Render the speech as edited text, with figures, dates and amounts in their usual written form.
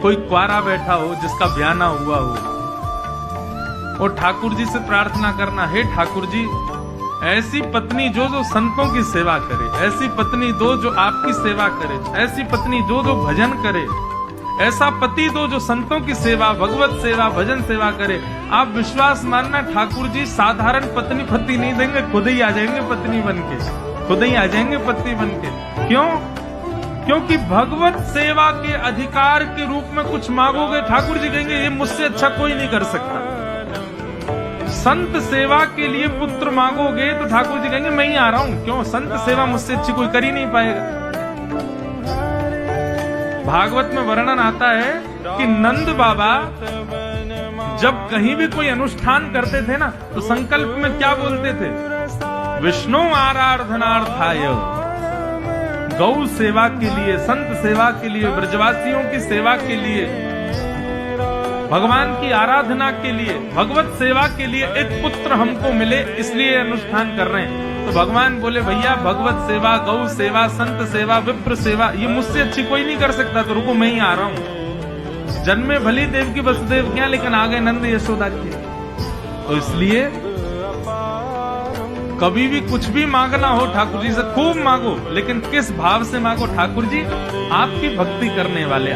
कोई कुआरा बैठा हो जिसका ब्याह ना हुआ हो, और ठाकुर जी से प्रार्थना करना, हे ठाकुर जी ऐसी पत्नी जो जो संतों की सेवा करे, ऐसी पत्नी दो जो आपकी सेवा करे, ऐसी पत्नी जो जो भजन करे, ऐसा पति दो जो संतों की सेवा, भगवत सेवा, भजन सेवा करे। आप विश्वास मानना ठाकुर जी साधारण पत्नी पति नहीं देंगे, खुद ही आ जाएंगे पत्नी बनके, खुद ही आ जाएंगे पति बनके। क्यों? क्योंकि भगवत सेवा के अधिकार के रूप में कुछ मांगोगे, ठाकुर जी कहेंगे ये मुझसे अच्छा कोई नहीं कर सकता। संत सेवा के लिए पुत्र मांगोगे तो ठाकुर जी कहेंगे मैं ही आ रहा हूं। क्यों? संत सेवा मुझसे अच्छी कोई कर ही नहीं पाएगा। भागवत में वर्णन आता है कि नंद बाबा जब कहीं भी कोई अनुष्ठान करते थे ना, तो संकल्प में क्या बोलते थे? विष्णु आराधनार्थाय, गौ सेवा के लिए, संत सेवा के लिए, ब्रजवासियों की सेवा के लिए, भगवान की आराधना के लिए, भगवत सेवा के लिए एक पुत्र हमको मिले, इसलिए अनुष्ठान कर रहे हैं। तो भगवान बोले भैया भगवत सेवा, गौ सेवा, संत सेवा, विप्र सेवा ये मुझसे अच्छी कोई नहीं कर सकता, तो रुको मैं ही आ रहा हूं। जन्मे भली देव की वसुदेव क्या, लेकिन आ गए नंद यशोदा की। तो इसलिए कभी भी कुछ भी मांगना हो ठाकुर जी से खूब मांगो, लेकिन किस भाव से मांगो? ठाकुर जी आपकी भक्ति करने वाले,